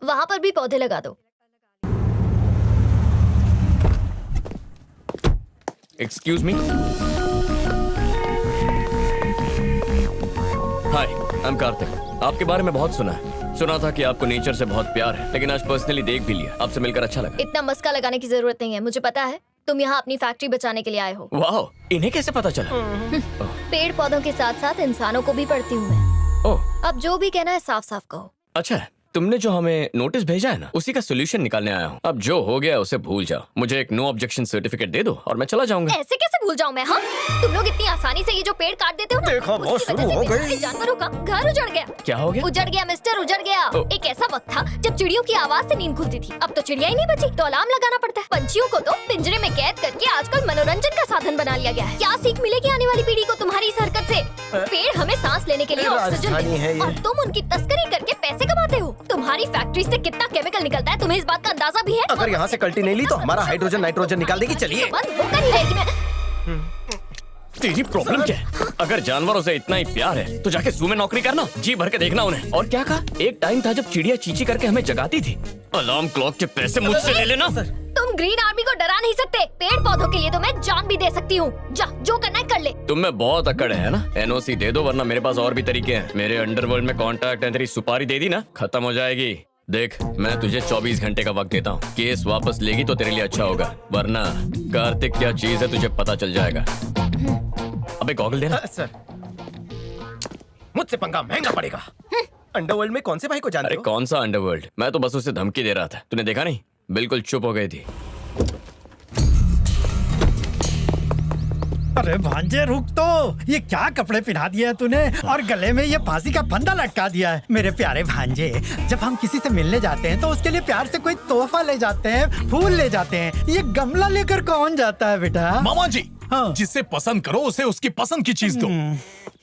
वहाँ पर भी पौधे लगा दो। Excuse me. Hi, I am Kartik. आपके बारे में बहुत सुना है। सुना था कि आपको नेचर से बहुत प्यार है, लेकिन आज पर्सनली देख भी लिया। आपसे मिलकर अच्छा लगा। इतना मस्का लगाने की जरूरत नहीं है, मुझे पता है तुम यहाँ अपनी फैक्ट्री बचाने के लिए आए हो। वाह, इन्हें कैसे पता चला? पेड़ पौधों के साथ साथ इंसानों को भी पढ़ती हूँ मैं। ओह, अब जो भी कहना है साफ साफ कहो। अच्छा है। तुमने जो हमें नोटिस भेजा है ना, उसी का सोल्यूशन निकालने आया हूँ। अब जो हो गया उसे भूल जाओ। मुझे एक नो ऑब्जेक्शन सर्टिफिकेट दे दो और मैं चला जाऊंगा। ऐसे कैसे भूल जाऊँ मैं? हाँ, तुम लोग इतनी आसानी से ये जो पेड़ काट देते हो ना, देखा, बहुत उसकी शुरू वजह से हो मेरे गई। सारे जानवरों का घर उजड़ गया। क्या हो गया? उजड़ गया मिस्टर, उजड़ गया। ओ। एक ऐसा वक्त था जब चिड़ियों की आवाज से नींद खुलती थी। अब तो चिड़िया ही नहीं बची, तो अलार्म लगाना पड़ता है। पंछियों को तो पिंजरे में कैद करके आजकल मनोरंजन का साधन बना लिया गया है। क्या सीख मिलेगी आने वाली पीढ़ी को तुम्हारी इस हरकत से? पेड़ हमें सांस लेने के लिए ऑक्सीजन राजधानी है देते ये। हैं और तुम उनकी तस्करी करके पैसे कमाते हो। तुम्हारी फैक्ट्री से कितना केमिकल निकलता है, तुम्हें इस बात का अंदाजा भी है? अगर यहाँ से कल्टी नहीं ली तो हमारा हाइड्रोजन नाइट्रोजन निकाल देगी। चलिए। बंद होकर ही रहेगी मैं। तेरी प्रॉब्लम क्या है? अगर जानवरों से इतना ही प्यार है तो जाके ज़ू में नौकरी करना, जी भर के देखना उन्हें। और क्या कहा? एक टाइम था जब चिड़िया चींची करके हमें जगाती थी। अलार्म क्लॉक के पैसे मुझसे ले लेना। तुम ग्रीन आर्मी को डरा नहीं सकते। पेड़ पौधों के लिए तो मैं जान भी दे सकती हूँ। जा, जो करना है कर ले। तुम में बहुत अकड़ है ना? एनओसी दे दो, वरना मेरे पास और भी तरीके हैं। मेरे अंडरवर्ल्ड में कॉन्टैक्ट है। तेरी सुपारी दे दी ना, खत्म हो जाएगी। देख, मैं तुझे 24 घंटे का वक्त देता हूँ। केस वापस लेगी तो तेरे लिए अच्छा होगा, वरना कार्तिक क्या चीज है तुझे पता चल जाएगा। अबे गॉगल देना। सर, मुझसे पंगा महंगा पड़ेगा। अंडरवर्ल्ड में कौन से भाई को जानते अरे हो? कौन सा अंडरवर्ल्ड? मैं तो बस उसे धमकी दे रहा था। तूने देखा नहीं? बिल्कुल चुप हो गई थी। अरे भांजे रुक तो, ये क्या कपड़े पहना दिया है तूने और गले में ये फांसी का फंदा लटका दिया है। मेरे प्यारे भांजे, जब हम किसी से मिलने जाते हैं तो उसके लिए प्यार से कोई तोहफा ले जाते हैं, फूल ले जाते हैं। ये गमला लेकर कौन जाता है बेटा? मामा जी, हाँ। जिसे पसंद करो उसे उसकी पसंद की चीज दो।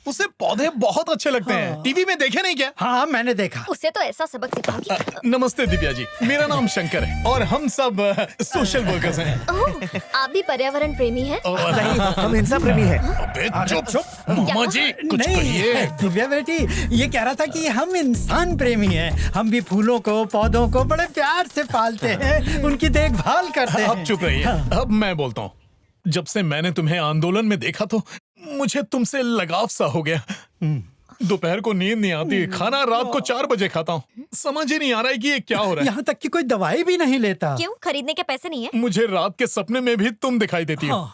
उसे पौधे बहुत अच्छे लगते हैं। टीवी में देखे नहीं क्या? हाँ, मैंने देखा। उसे तो ऐसा सबक सिखाऊंगी। नमस्ते दिव्या जी, मेरा नाम शंकर है और हम सब सोशल वर्कर्स हैं। ओह, आप भी पर्यावरण प्रेमी हैं? नहीं, हम इंसान प्रेमी हैं। अबे चुप। मामा जी, कुछ कहिए। दिव्या बेटी, ये कह रहा था कि हम इंसान प्रेमी हैं। हम भी फूलों को, पौधों को बड़े प्यार से पालते हैं, उनकी देखभाल करते हैं। अब चुप रहिए। अब मैं बोलता हूँ। जब से मैंने तुम्हें आंदोलन में देखा तो मुझे तुमसे लगाव सा हो गया। दोपहर को नींद नहीं आती, खाना रात को 4 बजे खाता हूँ। समझ ही नहीं आ रहा है कि ये क्या हो रहा है। यहाँ तक कि कोई दवाई भी नहीं लेता। क्यों? खरीदने के पैसे नहीं है? मुझे रात के सपने में भी तुम दिखाई देती हो।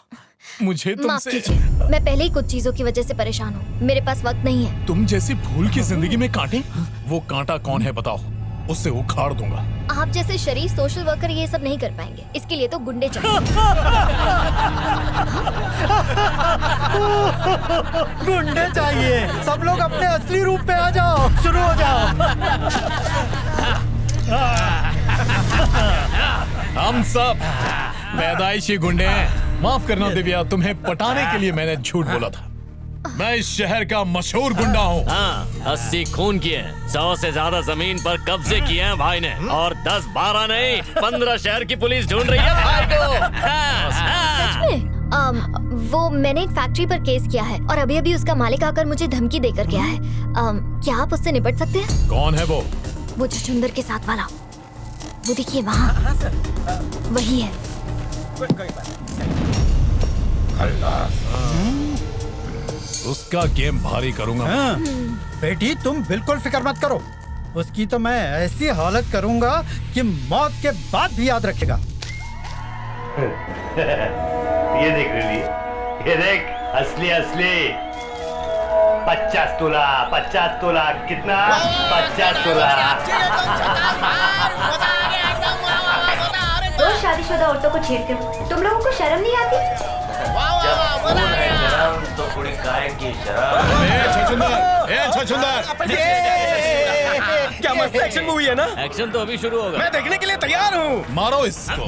मुझे माफ तुमसे कीजिए, मैं पहले ही कुछ चीजों की वजह से परेशान हूँ। मेरे पास वक्त नहीं है। तुम जैसी फूल की जिंदगी में कांटे? वो कांटा कौन है बताओ, उससे उखाड़ दूंगा। आप जैसे शरीफ सोशल वर्कर ये सब नहीं कर पाएंगे। इसके लिए तो गुंडे चाहिए। गुंडे चाहिए। सब लोग अपने असली रूप पे आ जाओ, शुरू हो जाओ। हम सब पैदाइशी गुंडे हैं। माफ करना दिव्या, तुम्हें पटाने के लिए मैंने झूठ बोला था। मैं इस शहर का मशहूर गुंडा हूँ। हाँ, 80 खून किए हैं, 100 से ज्यादा जमीन पर कब्जे किए हैं भाई ने, और 10-12 नहीं 15 शहर की पुलिस ढूंढ रही है भाई को। हाँ। वो मैंने एक फैक्ट्री पर केस किया है और अभी अभी उसका मालिक आकर मुझे धमकी देकर गया है। क्या आप उससे निपट सकते हैं? कौन है वो? वो चुचुंदर के साथ वाला, वो देखिए वहाँ, वही है। उसका गेम भारी करूंगा। हाँ, बेटी तुम बिल्कुल फिक्र मत करो। उसकी तो मैं ऐसी हालत करूंगा कि मौत के बाद भी याद रखेगा। ये देख रही, ये देख, असली असली 50 तोला 50 तोला कितना? 50 तोला। रोज शादीशुदा औरतों को छेड़ते हो, तुम लोगों को शर्म नहीं आती? जब खून है गरम तो कुड़ी काय की शराब। छछुंदर, क्या मस्त एक्शन मूवी है ना? एक्शन तो अभी शुरू होगा। मैं देखने के लिए तैयार हूँ। मारो इसको।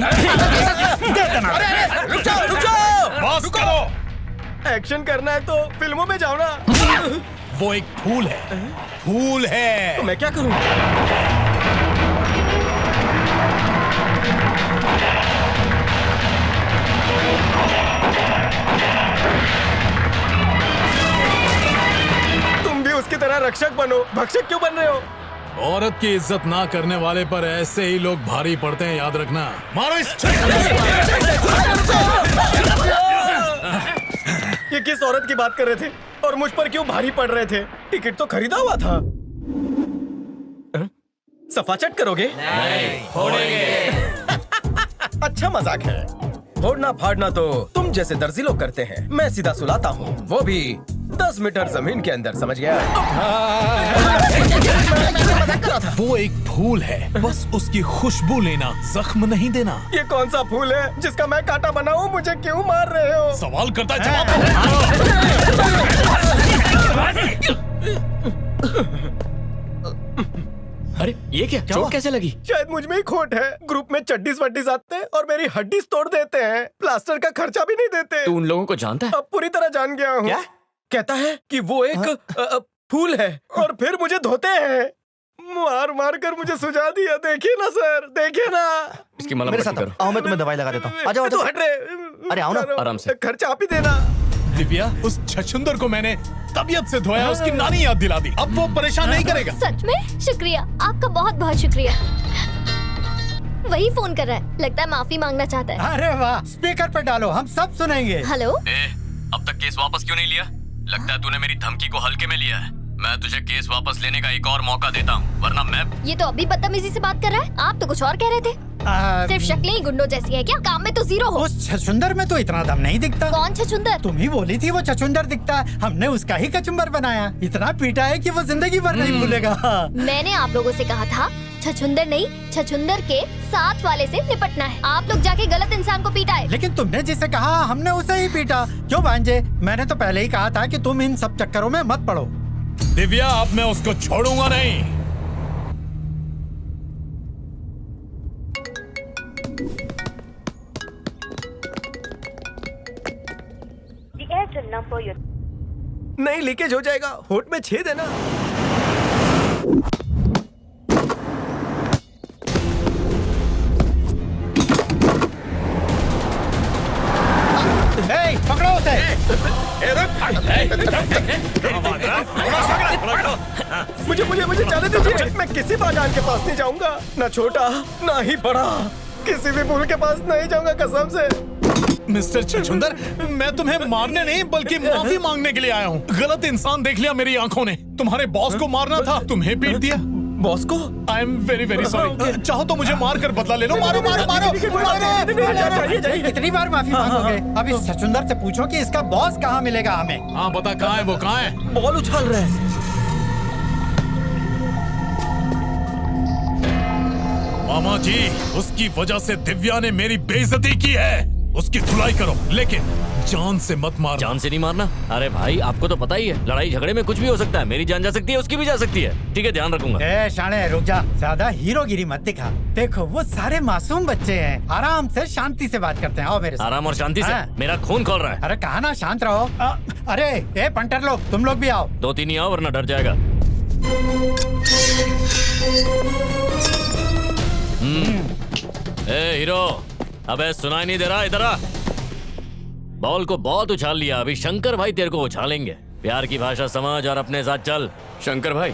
रुक जाओ। बस करो। एक्शन करना है तो फिल्मों में जाओ ना। वो एक फूल है, फूल है। तो मैं क्या करूँ? तुम भी उसकी तरह रक्षक बनो। भक्षक क्यों बन रहे हो? औरत की इज्जत ना करने वाले पर ऐसे ही लोग भारी पड़ते हैं, याद रखना। मारो इस ये किस औरत की बात कर रहे थे और मुझ पर क्यों भारी पड़ रहे थे? टिकट तो खरीदा हुआ था। सफाचट करोगे? नहीं, फोड़ेंगे। अच्छा मजाक है। फोड़ना फाड़ना तो तुम जैसे दर्जी लोग करते हैं, मैं सीधा सुलाता हूँ, वो भी 10 मीटर जमीन के अंदर, समझ गया? वो एक फूल है, बस उसकी खुशबू लेना, जख्म नहीं देना। ये कौन सा फूल है जिसका मैं कांटा बना हूँ? मुझे क्यों मार रहे हो? सवाल करता है, जवाब अरे ये क्या, चोट कैसे लगी? शायद मुझ में ही खोट है। ग्रुप में चड्डीज वड्डीज आते हैं और मेरी हड्डीज तोड़ देते हैं, प्लास्टर का खर्चा भी नहीं देते। तू उन लोगों को जानता है? अब पूरी तरह जान गया हूँ। कहता है कि वो एक फूल है और फिर मुझे धोते हैं। मार मार कर मुझे सुझा दिया। देखिए ना सर, देखिए ना। इसकी मलहम मेरे पट्टी साथ करो। आओ, मैं तुम्हें दवाई लगा देता हूँ। आ जाओ, आ तू जाओ। हट रे। अरे आओ ना। आराम से। खर्चा आप ही देना। दिव्या, उस छछुंदर को मैंने तबीयत से धोया, उसकी नानी याद दिला दी। अब वो परेशान नहीं करेगा। सच में शुक्रिया, आपका बहुत बहुत शुक्रिया। वही फोन कर रहा है, लगता है माफी मांगना चाहता है। अरे वाह, स्पीकर पर डालो, हम सब सुनेंगे। हेलो। अब तक केस वापस क्यों नहीं लिया? लगता है तूने मेरी धमकी को हल्के में लिया है। मैं तुझे केस वापस लेने का एक और मौका देता हूँ, वरना मैं। ये तो अभी बदतमीजी से बात कर रहा है। आप तो कुछ और कह रहे थे। सिर्फ शक्लें ही गुंडों जैसी है क्या? काम में तो जीरो हो। उस छछुंदर में तो इतना दम नहीं दिखता। कौन छछुंदर? तुम ही बोली थी वो छछुंदर दिखता है, हमने उसका ही कचुम्बर बनाया। इतना पीटा है कि वो जिंदगी भर नहीं भूलेगा। मैंने आप लोगों से कहा था छछुंदर नहीं, छछुंदर के साथ वाले से निपटना है। आप लोग जाके गलत इंसान को पीटा है। लेकिन तुमने जिसे कहा हमने उसे ही पीटा। क्यों भांजे? मैंने तो पहले ही कहा था कि तुम इन सब चक्करों में मत पड़ो। दिव्या, अब मैं उसको छोड़ूंगा नहीं। The Airtel number you're नहीं, लीकेज हो जाएगा। होठ में छेद है ना। ए, पकड़ो उसे। मुझे जाने दीजिए। मैं किसी बागान के पास नहीं जाऊंगा, ना छोटा ना ही बड़ा। किसी भी फूल के पास नहीं जाऊंगा, कसम से। मिस्टर छछुंदर, मैं तुम्हें मारने नहीं बल्कि माफी मांगने के लिए आया हूँ। गलत इंसान देख लिया मेरी आंखों ने। तुम्हारे बॉस को मारना था, तुम्हें पीट दिया। बॉस को? I am very very sorry. चाहो तो मुझे मार कर बदला ले लो। मारो मारो मारो, मारो। कितनी बार माफी मांगोगे? अब इस छछुंदर से पूछो कि इसका बॉस कहाँ मिलेगा हमें। हाँ बता, कहाँ है वो, कहाँ है? बॉल उछाल रहे हैं। मामा जी, उसकी वजह से दिव्या ने मेरी बेइज्जती की है। उसकी धुलाई करो, लेकिन जान से मत मारना। जान से नहीं मारना? अरे भाई, आपको तो पता ही है, लड़ाई झगड़े में कुछ भी हो सकता है। मेरी जान जा सकती है, उसकी भी जा सकती है। ठीक है, ध्यान रखूंगा। ए शाणे, रुक जा। ज्यादा हीरोगिरी मत दिखा। देखो वो सारे मासूम बच्चे हैं, आराम से शांति से बात करते हैं। आओ मेरे साथ। आराम और शांति से? हाँ। मेरा खून खोल रहा है। अरे कहा ना शांत रहो। अरे ए पंटर लोग, तुम लोग भी आओ। 2-3 ही आओ, वरना डर जाएगा। ए हीरो, अबे सुनाई नहीं दे रहा? इधर आ। बॉल को बहुत उछाल लिया, अभी शंकर भाई तेरे को उछालेंगे। प्यार की भाषा समझ और अपने साथ चल। शंकर भाई,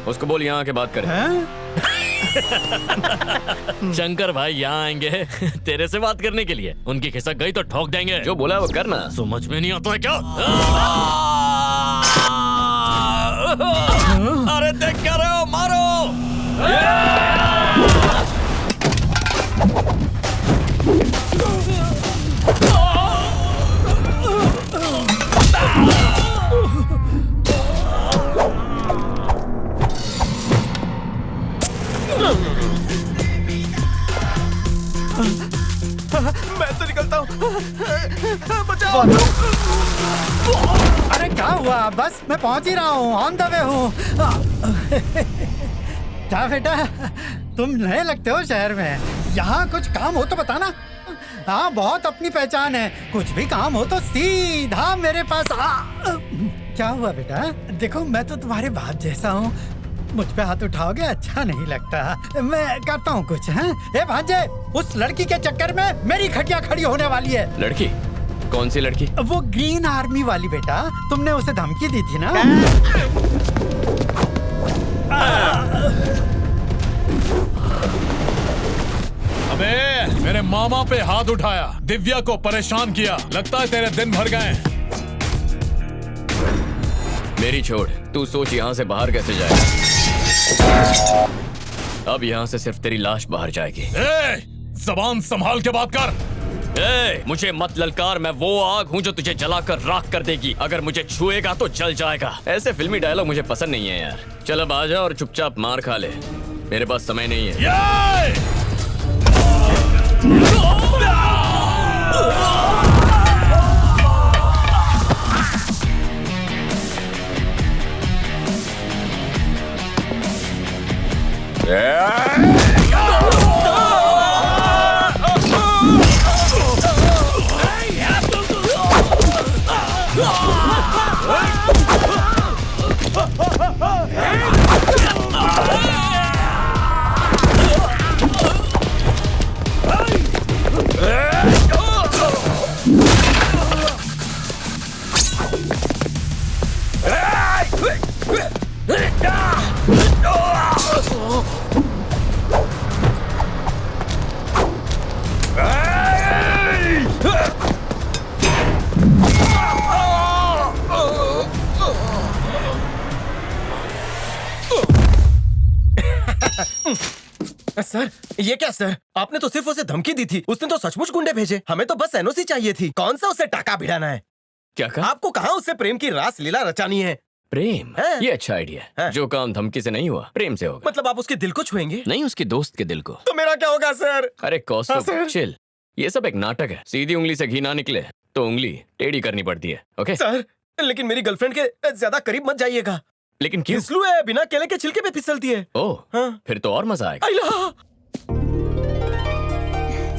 उसको बोल यहाँ आके बात करें। शंकर भाई यहाँ आएंगे तेरे से बात करने के लिए। उनकी खिसक गई तो ठोक देंगे। जो बोला वो करना। समझ में नहीं आता है क्या? अरे देख क्या रहे हो, मारो। मैं तो निकलता हूँ। बचाओ। अरे क्या हुआ? बस मैं पहुंच ही रहा हूँ, ऑन द वे हूँ। क्या बेटा, तुम नए लगते हो शहर में। यहाँ कुछ काम हो तो बताना। हाँ, बहुत अपनी पहचान है। कुछ भी काम हो तो सीधा मेरे पास आ। क्या हुआ बेटा? देखो मैं तो तुम्हारे बाप जैसा हूँ, मुझ पे हाथ उठाओगे अच्छा नहीं लगता। मैं करता हूँ कुछ। हैं? ए भांजे, उस लड़की के चक्कर में मेरी खटिया खड़ी होने वाली है। लड़की? कौन सी लड़की? वो ग्रीन आर्मी वाली बेटा, तुमने उसे धमकी दी थी ना। मामा पे हाथ उठाया, दिव्या को परेशान किया। लगता है तेरे दिन भर गए। मेरी छोड़, तू सोच यहाँ से बाहर कैसे जाएगा। अब यहाँ से सिर्फ तेरी लाश बाहर जाएगी। जबान संभाल के बात कर। मुझे मत ललकार, मैं वो आग हूँ जो तुझे जलाकर राख कर देगी। अगर मुझे छुएगा तो जल जाएगा। ऐसे फिल्मी डायलॉग मुझे पसंद नहीं है यार। चल अब आ जा और चुपचाप मार खा ले, मेरे पास समय नहीं है। सर, ये क्या सर? आपने तो सिर्फ उसे धमकी दी थी, उसने तो सचमुच गुंडे भेजे। हमें तो बस एनओसी चाहिए थी। कौन सा उसे टाका भिड़ाना है? क्या कहा? आपको कहा उससे प्रेम की रास लीला रचानी है? प्रेम? ये अच्छा आइडिया है। जो काम धमकी से नहीं हुआ, प्रेम से होगा। मतलब आप उसके दिल को छुएंगे? नहीं, उसके दोस्त के दिल को। तो मेरा क्या होगा सर? अरे कौस्तुभ, सर। चिल। ये सब एक नाटक है। सीधी उंगली से घी ना निकले तो उंगली टेढ़ी करनी पड़ती है। ओके सर, लेकिन मेरी गर्लफ्रेंड के ज्यादा करीब मत जाइएगा। लेकिन क्यों? फिसलू है, बिना केले के छिलके पे फिसलती है। ओह, फिर तो और मजा आएगा।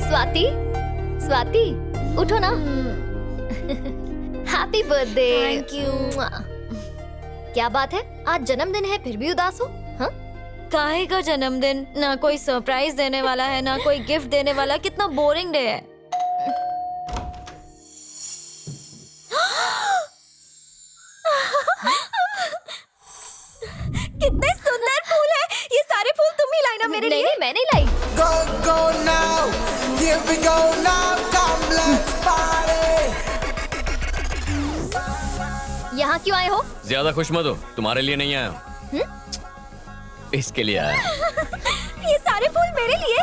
स्वाति, स्वाति, उठो ना। Happy birthday. Thank you. क्या बात है, आज जन्मदिन है फिर भी उदास हो? हाँ? काहे का जन्मदिन? ना कोई सरप्राइज देने वाला है, ना कोई गिफ्ट देने वाला। कितना बोरिंग डे है। कितने सुंदर फूल है। ये सारे फूल तुम ही लाई ना मेरे लिए? नहीं, मैं नहीं लाई। Go, go now, here we go now, come let's party. यहाँ क्यों आए हो? ज्यादा खुश मत हो, तुम्हारे लिए नहीं आया हूँ, इसके लिए आया। ये सारे फूल मेरे लिए?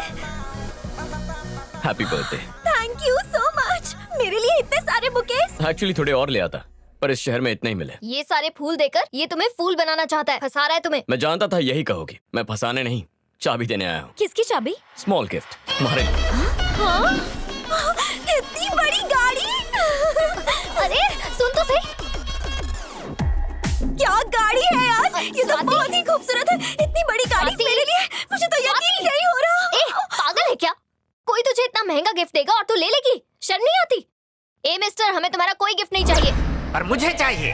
Happy birthday. Thank you so much. मेरे लिए इतने सारे बुकेस? एक्चुअली थोड़े और ले आता, पर इस शहर में इतने ही मिले। ये सारे फूल देकर ये तुम्हें फूल बनाना चाहता है, फंसा रहा है तुम्हें। मैं जानता था यही कहोगी। मैं फंसाने नहीं, चाबी देने आया हूँ। किसकी चाबी? स्मॉल गिफ्ट तुम्हारे लिए। हाँ? इतनी बड़ी गाड़ी? अरे सुन तो सही। क्या गाड़ी है यार? ये तो बहुत ही खूबसूरत है। इतनी बड़ी गाड़ी मेरे लिए? मुझे तो यकीन नहीं हो रहा। पागल है क्या? कोई तुझे इतना महंगा गिफ्ट देगा और तू ले लेगी? शर्म नहीं आती? ए मिस्टर, हमें तुम्हारा कोई गिफ्ट नहीं चाहिए। पर मुझे चाहिए।